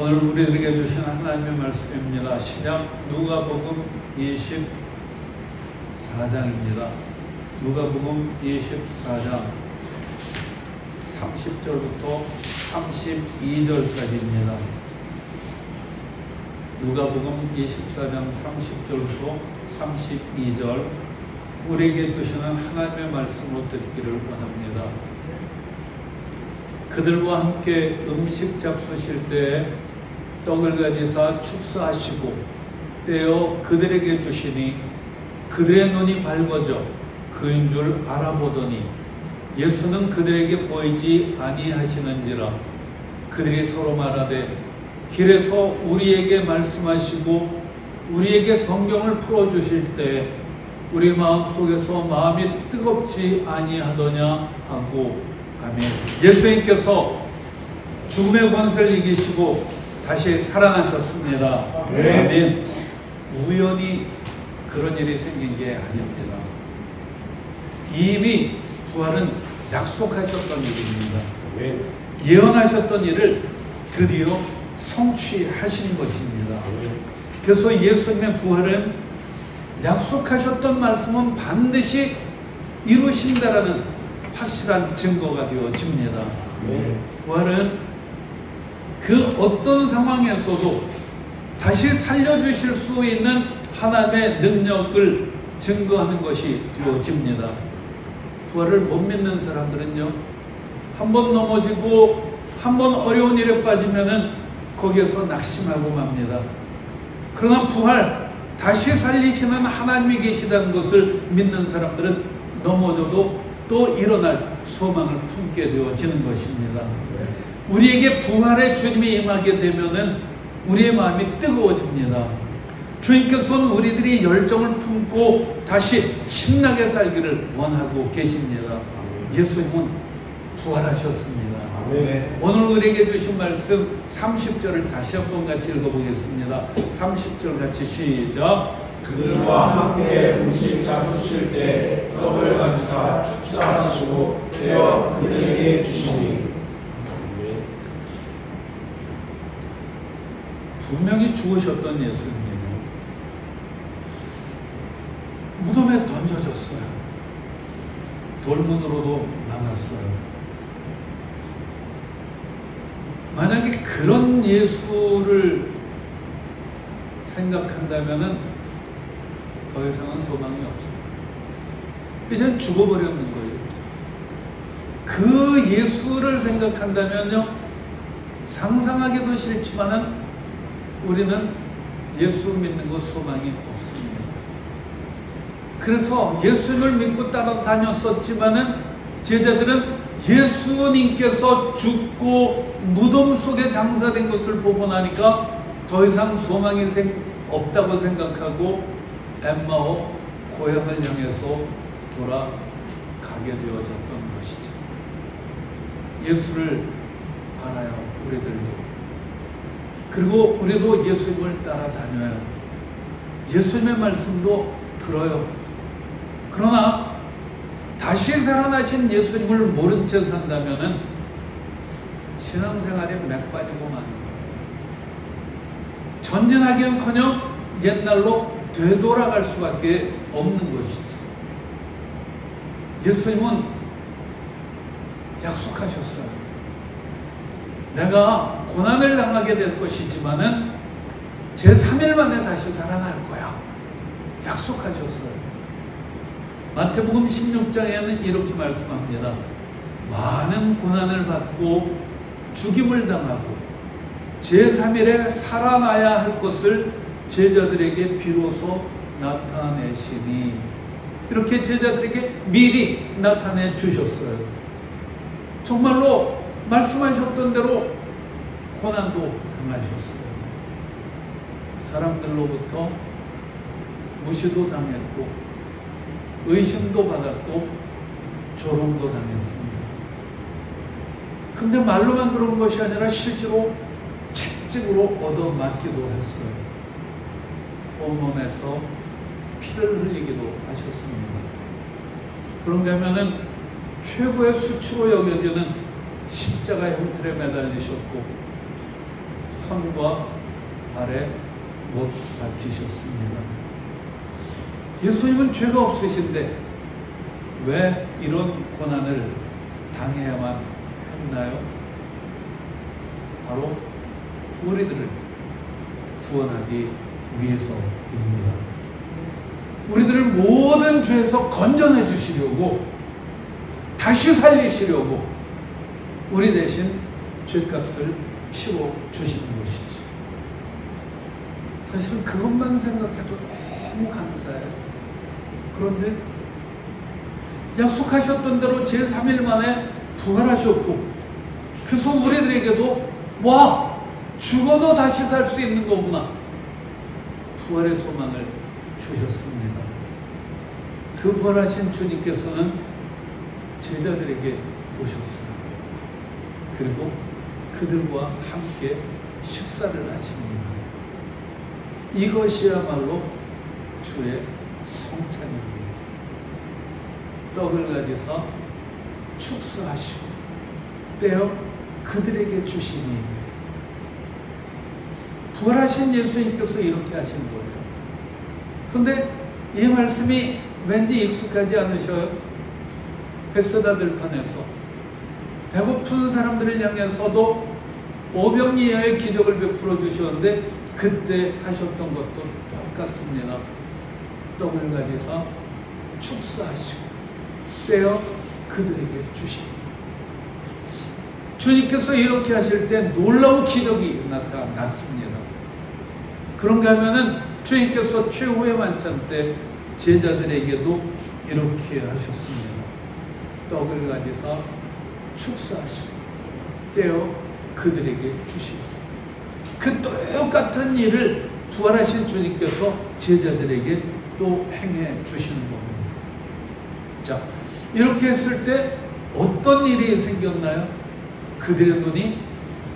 오늘 우리들에게 주신 하나님의 말씀입니다. 신약 누가복음 24장입니다. 누가복음 24장 30절부터 32절까지입니다. 누가복음 24장 30절부터 32절 우리에게 주시는 하나님의 말씀으로 듣기를 원합니다. 그들과 함께 음식 잡수실 때에 떡을 가지사 축사하시고 떼어 그들에게 주시니 그들의 눈이 밝아져 그인 줄 알아보더니 예수는 그들에게 보이지 아니하시는지라. 그들이 서로 말하되 길에서 우리에게 말씀하시고 우리에게 성경을 풀어주실 때 우리 마음속에서 마음이 뜨겁지 아니하더냐 하고 아멘. 예수님께서 죽음의 권세를 이기시고 다시 살아나셨습니다. 아멘. 우연히 그런 일이 생긴 게 아닙니다. 이미 부활은 약속하셨던 일입니다. 예언하셨던 일을 드디어 성취하신 것입니다. 그래서 예수님의 부활은 약속하셨던 말씀은 반드시 이루신다라는 확실한 증거가 되어집니다. 부활은 그 어떤 상황에서도 다시 살려주실 수 있는 하나님의 능력을 증거하는 것이 되어집니다. 부활을 못 믿는 사람들은요, 한번 넘어지고 한번 어려운 일에 빠지면은 거기에서 낙심하고 맙니다. 그러나 부활, 다시 살리시는 하나님이 계시다는 것을 믿는 사람들은 넘어져도 또 일어날 소망을 품게 되어지는 것입니다. 우리에게 부활의 주님이 임하게 되면은 우리의 마음이 뜨거워집니다. 주님께서는 우리들이 열정을 품고 다시 신나게 살기를 원하고 계십니다. 예수님은 부활하셨습니다. 오늘 우리에게 주신 말씀 30절을 다시 한번 같이 읽어보겠습니다. 30절 같이 시작. 그들과 함께 음식 잡수실 때 떡을 가지사 축사하시고 떼어 그들에게 주시니. 분명히 죽으셨던 예수님이에요. 무덤에 던져졌어요. 돌문으로도 남았어요. 만약에 그런 예수를 생각한다면은 더 이상은 소망이 없어요. 이젠 죽어버렸는 거예요. 그 예수를 생각한다면요, 상상하기도 싫지만은 우리는 예수 믿는 것 소망이 없습니다. 그래서 예수님을 믿고 따라다녔었지만은 제자들은 예수님께서 죽고 무덤 속에 장사된 것을 보고 나니까 더 이상 소망이 없다고 생각하고 엠마오 고향을 향해서 돌아가게 되어졌던 것이죠. 예수를 알아요, 우리들도. 그리고 우리도 예수님을 따라다녀요. 예수님의 말씀도 들어요. 그러나 다시 살아나신 예수님을 모른 채 산다면은 신앙생활에 맥 빠지고 마는 거예요. 전진하기는커녕 옛날로 되돌아갈 수밖에 없는 것이죠. 예수님은 약속하셨어요. 내가 고난을 당하게 될 것이지만은 제3일 만에 다시 살아날 거야. 약속하셨어요. 마태복음 16장에는 이렇게 말씀합니다. 많은 고난을 받고 죽임을 당하고 제3일에 살아나야 할 것을 제자들에게 비로소 나타내시니, 이렇게 제자들에게 미리 나타내 주셨어요. 정말로 말씀하셨던 대로 고난도 당하셨어요. 사람들로부터 무시도 당했고 의심도 받았고 조롱도 당했습니다. 근데 말로만 그런 것이 아니라 실제로 채찍으로 얻어맞기도 했어요. 온몸에서 피를 흘리기도 하셨습니다. 그런가 하면은 최고의 수치로 여겨지는 십자가 형틀에 매달리셨고 선과 발에 못 박히셨습니다. 예수님은 죄가 없으신데 왜 이런 고난을 당해야만 했나요? 바로 우리들을 구원하기 위해서입니다. 우리들을 모든 죄에서 건져내 주시려고, 다시 살리시려고 우리 대신 죄값을 치러 주시는 것이지. 사실은 그것만 생각해도 너무 감사해요. 그런데 약속하셨던 대로 제3일 만에 부활하셨고, 그래서 우리들에게도 와, 죽어도 다시 살 수 있는 거구나, 부활의 소망을 주셨습니다. 그 부활하신 주님께서는 제자들에게 오셨어요. 그리고 그들과 함께 식사를 하십니다. 이것이야말로 주의 성찬입니다. 떡을 가져서 축사하시고 떼어 그들에게 주시니, 부활하신 예수님께서 이렇게 하신 거예요. 그런데 이 말씀이 왠지 익숙하지 않으셔요? 베세다 들판에서 배고픈 사람들을 향해서도 오병이어의 기적을 베풀어 주셨는데 그때 하셨던 것도 똑같습니다. 떡을 가져서 축사하시고 떼어 그들에게 주시고, 주님께서 이렇게 하실 때 놀라운 기적이 나타났습니다. 그런가 하면은 주님께서 최후의 만찬 때 제자들에게도 이렇게 하셨습니다. 떡을 가져서 축사하시고 떼어 그들에게 주시고, 그 똑같은 일을 부활하신 주님께서 제자들에게 또 행해 주시는 겁니다. 자, 이렇게 했을 때 어떤 일이 생겼나요? 그들의 눈이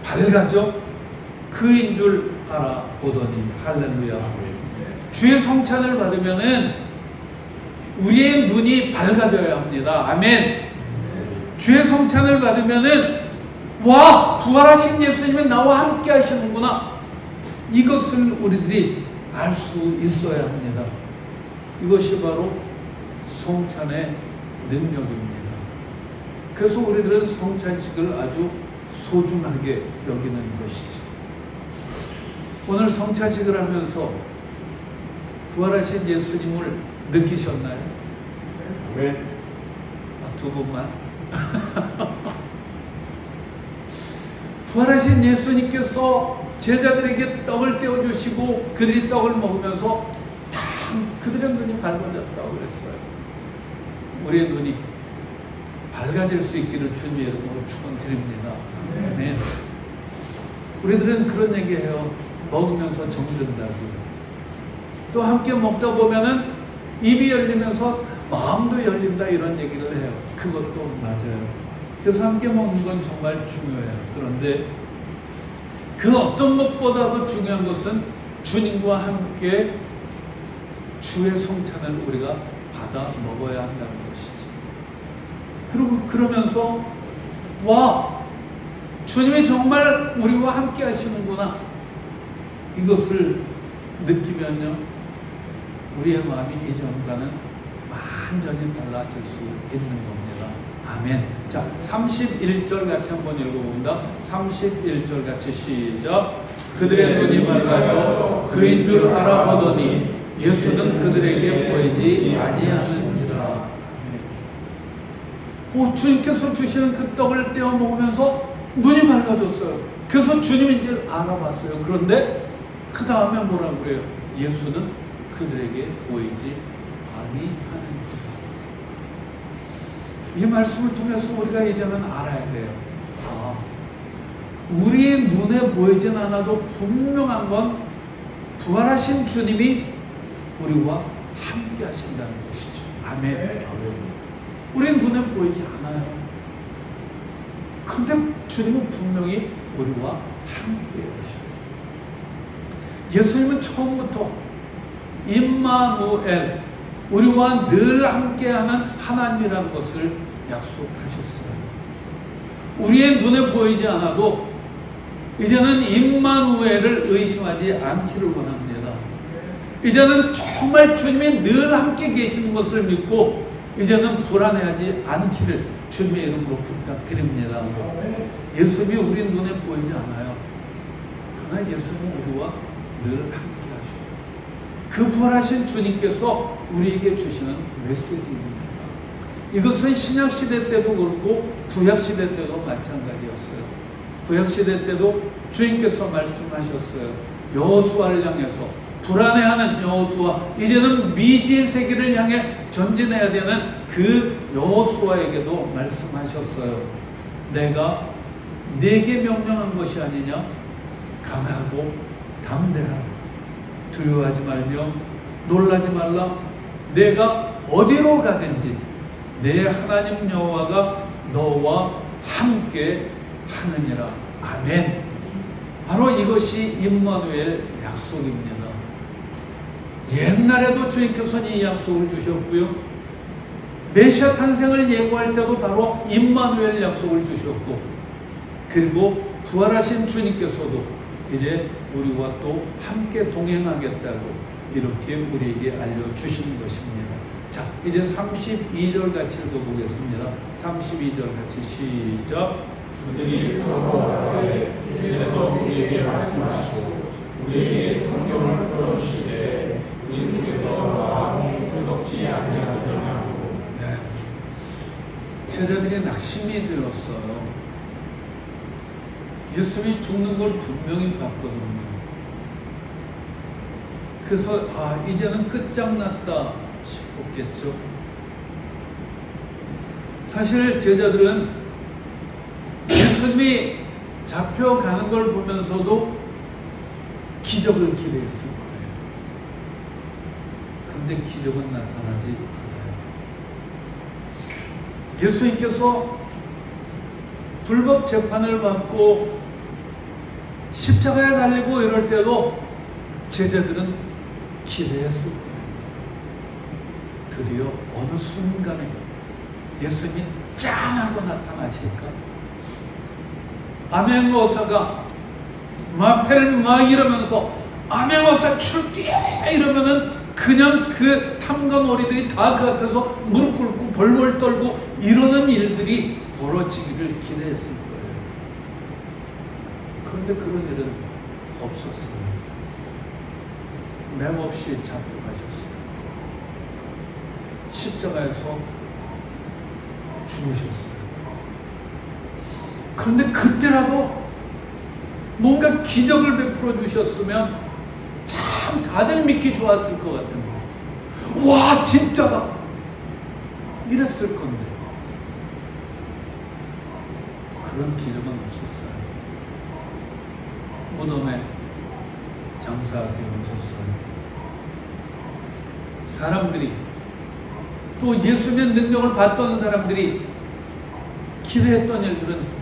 밝아져 그인 줄 알아보더니, 할렐루야. 주의 성찬을 받으면은 우리의 눈이 밝아져야 합니다. 아멘. 주의 성찬을 받으면은 와, 부활하신 예수님이 나와 함께 하시는구나, 이것을 우리들이 알 수 있어야 합니다. 이것이 바로 성찬의 능력입니다. 그래서 우리들은 성찬식을 아주 소중하게 여기는 것이죠. 오늘 성찬식을 하면서 부활하신 예수님을 느끼셨나요? 네. 두 분만. 부활하신 예수님께서 제자들에게 떡을 떼어주시고 그들이 떡을 먹으면서 다 그들의 눈이 밝아졌다고 그랬어요. 우리의 눈이 밝아질 수 있기를 주님의 이름으로 축원드립니다. 아멘. 우리들은 그런 얘기해요. 먹으면서 정든다고. 또 함께 먹다 보면은 입이 열리면서 마음도 열린다, 이런 얘기를 해요. 그것도 맞아요. 그래서 함께 먹는 건 정말 중요해요. 그런데 그 어떤 것보다도 중요한 것은 주님과 함께 주의 성찬을 우리가 받아 먹어야 한다는 것이지. 그리고 그러면서 와, 주님이 정말 우리와 함께 하시는구나, 이것을 느끼면요, 우리의 마음이 이전과는 완전히 달라질 수 있는 겁니다. 아멘. 자, 31절 같이 한번 읽어봅니다. 31절 같이 시작. 그들의 눈이 밝아져 그인 줄 알아보더니 예수는 그들에게 보이지 아니하는지라. 주님께서 주시는 그 떡을 떼어 먹으면서 눈이 밝아졌어요. 그래서 주님인지 알아봤어요. 그런데 그 다음에 뭐라고 그래요? 예수는 그들에게 보이지 아니하는지라. 이 말씀을 통해서 우리가 이제는 알아야 돼요. 우리의 눈에 보이진 않아도 분명한 건 부활하신 주님이 우리와 함께 하신다는 것이죠. 아멘. 우리는 눈에 보이지 않아요. 근데 주님은 분명히 우리와 함께 하셔요. 예수님은 처음부터 임마누엘, 우리와 늘 함께하는 하나님이라는 것을 약속하셨어요. 우리의 눈에 보이지 않아도 이제는 임마누엘을 의심하지 않기를 원합니다. 이제는 정말 주님이 늘 함께 계시는 것을 믿고 이제는 불안해하지 않기를 주님의 이름으로 부탁드립니다. 예수님이 우리 눈에 보이지 않아요. 그러나 예수님은 우리와 늘 함께 하셔요. 그 부활하신 주님께서 우리에게 주시는 메시지입니다. 이것은 신약시대 때도 그렇고 구약시대 때도 마찬가지였어요. 구약시대 때도 주님께서 말씀하셨어요. 여호수아를 향해서 불안해하는 여호수아, 이제는 미지의 세계를 향해 전진해야 되는 그 여호수아에게도 말씀하셨어요. 내가 네게 명령한 것이 아니냐? 강하고 담대하라. 두려워하지 말며 놀라지 말라. 내가 어디로 가든지 내 하나님 여호와가 너와 함께 하느니라. 아멘. 바로 이것이 임마누엘 약속입니다. 옛날에도 주님께서는 이 약속을 주셨고요. 메시아 탄생을 예고할 때도 바로 임마누엘 약속을 주셨고, 그리고 부활하신 주님께서도 이제 우리와 또 함께 동행하겠다고 이렇게 우리에게 알려주시는 것입니다. 자, 이제 32절 같이 읽어보겠습니다. 32절 같이 시작. 그들이 서로 말하되 주께서 우리에게 말씀하시고 우리에게 성경을 풀어주시되 우리 속에서 마음이 끄덕지 아니하느냐고. 네. 제자들이 낙심이 되었어요. 예수님이 죽는 걸 분명히 봤거든요. 그래서 이제는 끝장났다 싶었겠죠. 사실 제자들은 예수님이 잡혀가는 걸 보면서도 기적을 기대했을 거예요. 근데 기적은 나타나지 않아요. 예수님께서 불법 재판을 받고 십자가에 달리고 이럴 때도 제자들은 기대했을 거예요. 드디어 어느 순간에 예수님이 짠 하고 나타나실까? 아멘거사가 마페를 막 이러면서 아멘거사 출뒤 이러면은 그냥 그 탐관오리들이 다 그 앞에서 무릎 꿇고 벌벌 떨고 이러는 일들이 벌어지기를 기대했을 거예요. 그런데 그런 일은 없었어요. 맹없이 잡혀가셨어요. 십자가에서 죽으셨어요. 그런데 그때라도 뭔가 기적을 베풀어 주셨으면 참 다들 믿기 좋았을 것 같은 거예요. 와, 진짜다! 이랬을 건데 그런 기적은 없었어요. 무덤에 장사되어졌어요. 사람들이 또 예수님의 능력을 봤던 사람들이 기대했던 일들은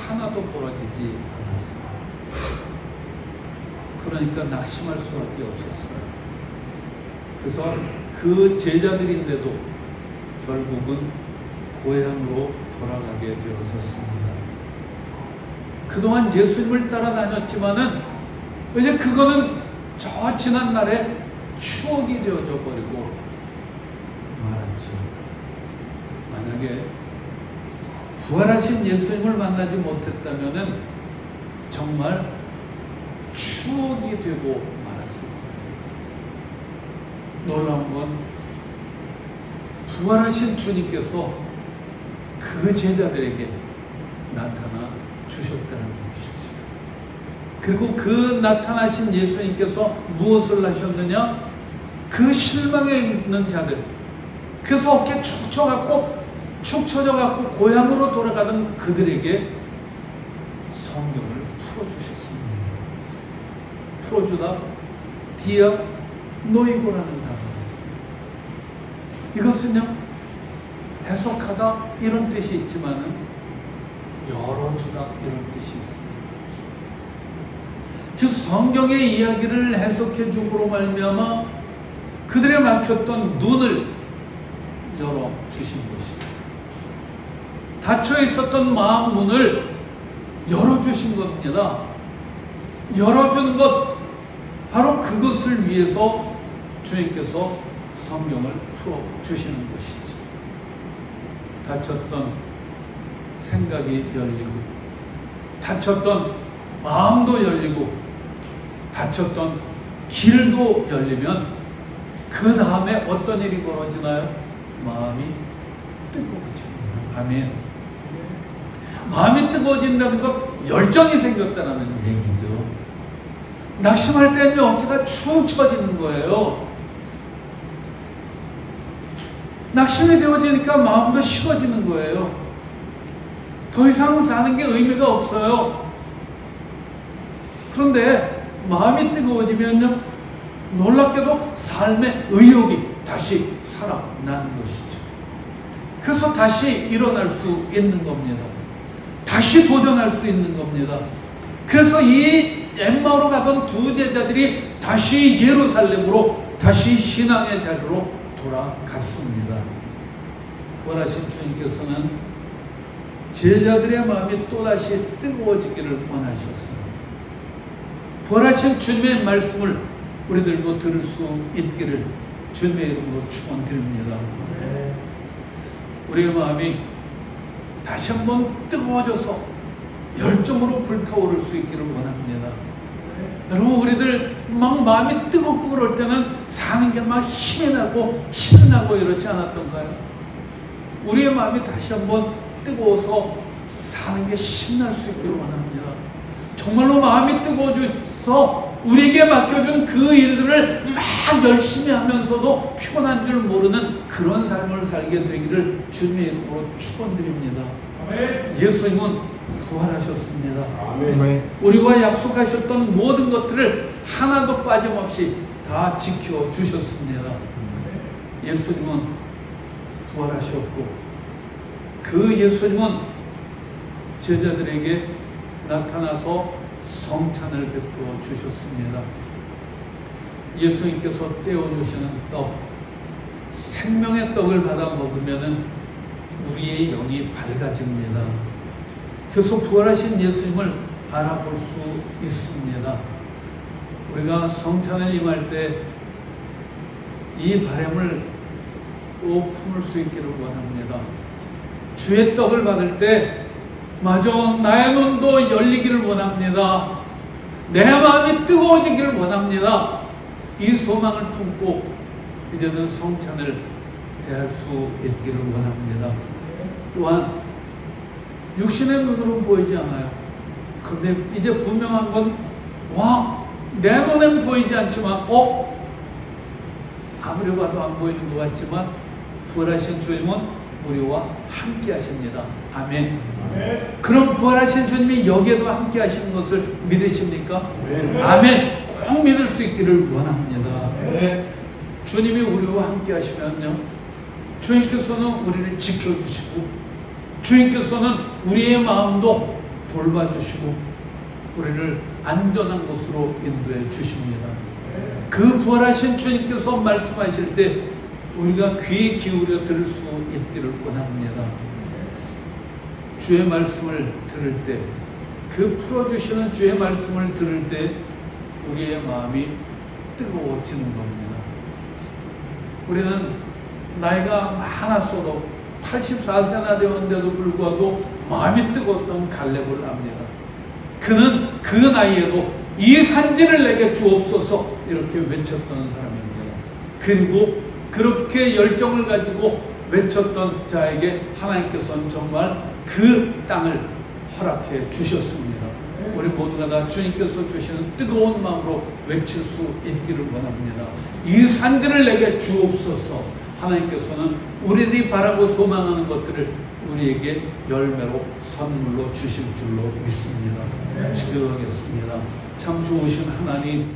하나도 벌어지지 않았어요. 그러니까 낙심할 수밖에 없었어요. 그래서 그 제자들인데도 결국은 고향으로 돌아가게 되어졌습니다. 그동안 예수님을 따라다녔지만은 이제 그거는 저 지난 날에 추억이 되어져 버리고 말았죠. 만약에 부활하신 예수님을 만나지 못했다면은 정말 추억이 되고 말았을 거예요. 놀라운 건 부활하신 주님께서 그 제자들에게 나타나 주셨다는 것이죠. 그리고 그 나타나신 예수님께서 무엇을 하셨느냐? 그 실망에 있는 자들, 그래서 어깨 축 처져갖고 고향으로 돌아가는 그들에게 성경을 풀어주셨습니다. 풀어주다 디아 노이고라는 단어. 이것은요, 해석하다 이런 뜻이 있지만은 열어주다 이런 뜻이 있습니다. 즉 성경의 이야기를 해석해 줌으로 말미암아 그들의 막혔던 눈을 열어 주신 것이죠. 닫혀 있었던 마음 문을 열어주신 겁니다. 열어주는 것, 바로 그것을 위해서 주님께서 성경을 풀어주시는 것이죠. 닫혔던 생각이 열리고, 닫혔던 마음도 열리고, 닫혔던 길도 열리면 그 다음에 어떤 일이 벌어지나요? 마음이 뜨거워집니다. 아멘. 마음이 뜨거워진다는 것, 열정이 생겼다는 얘기죠. 낙심할 때는 어깨가 축 처지는 거예요. 낙심이 되어지니까 마음도 식어지는 거예요. 더 이상 사는 게 의미가 없어요. 그런데 마음이 뜨거워지면요, 놀랍게도 삶의 의욕이 다시 살아나는 것이죠. 그래서 다시 일어날 수 있는 겁니다. 다시 도전할 수 있는 겁니다. 그래서 이 엠마오로 가던 두 제자들이 다시 예루살렘으로, 다시 신앙의 자리로 돌아갔습니다. 부활하신 주님께서는 제자들의 마음이 또다시 뜨거워지기를 원하셨어요. 부활하신 주님의 말씀을 우리들도 들을 수 있기를 주님의 이름으로 축원드립니다. 우리의 마음이 다시 한번 뜨거워져서 열정으로 불타오를 수 있기를 원합니다. 여러분, 우리들 막 마음이 뜨겁고 그럴 때는 사는 게 막 힘이 나고 신나고 이렇지 않았던가요? 우리의 마음이 다시 한번 뜨거워서 사는 게 신날 수 있기를 원합니다. 정말로 마음이 뜨거워져서 우리에게 맡겨준 그 일들을 막 열심히 하면서도 피곤한 줄 모르는 그런 삶을 살게 되기를 주님의 이름으로 축원드립니다. 예수님은 부활하셨습니다. 아멘. 우리와 약속하셨던 모든 것들을 하나도 빠짐없이 다 지켜주셨습니다. 예수님은 부활하셨고, 그 예수님은 제자들에게 나타나서 성찬을 베풀어 주셨습니다. 예수님께서 떼어주시는 떡, 생명의 떡을 받아 먹으면 우리의 영이 밝아집니다. 그래서 부활하신 예수님을 알아볼 수 있습니다. 우리가 성찬을 임할 때 이 바람을 꼭 품을 수 있기를 원합니다. 주의 떡을 받을 때 마저 나의 눈도 열리기를 원합니다. 내 마음이 뜨거워지기를 원합니다. 이 소망을 품고 이제는 성찬을 대할 수 있기를 원합니다. 또한 육신의 눈으로 보이지 않아요. 그런데 이제 분명한 건, 내 눈엔 보이지 않지만 아무리 봐도 안 보이는 것 같지만 부활하신 주님은 우리와 함께 하십니다. 아멘. 그럼 부활하신 주님이 여기에도 함께 하시는 것을 믿으십니까? 아멘. 꼭 믿을 수 있기를 원합니다. 주님이 우리와 함께 하시면요, 주님께서는 우리를 지켜주시고, 주님께서는 우리의 마음도 돌봐주시고 우리를 안전한 곳으로 인도해 주십니다. 그 부활하신 주님께서 말씀하실 때 우리가 귀 기울여 들을 수 있기를 원합니다. 주의 말씀을 들을 때, 그 풀어주시는 주의 말씀을 들을 때 우리의 마음이 뜨거워지는 겁니다. 우리는 나이가 많았어도 84세나 되었는데도 불구하고 마음이 뜨거웠던 갈렙을 압니다. 그는 그 나이에도 이 산지를 내게 주옵소서 이렇게 외쳤던 사람입니다. 그리고 그렇게 열정을 가지고 외쳤던 자에게 하나님께서는 정말 그 땅을 허락해 주셨습니다. 우리 모두가 다 주님께서 주시는 뜨거운 마음으로 외칠 수 있기를 원합니다. 이 산지를 내게 주옵소서. 하나님께서는 우리들이 바라고 소망하는 것들을 우리에게 열매로 선물로 주실 줄로 믿습니다. 기도하겠습니다. 참 좋으신 하나님,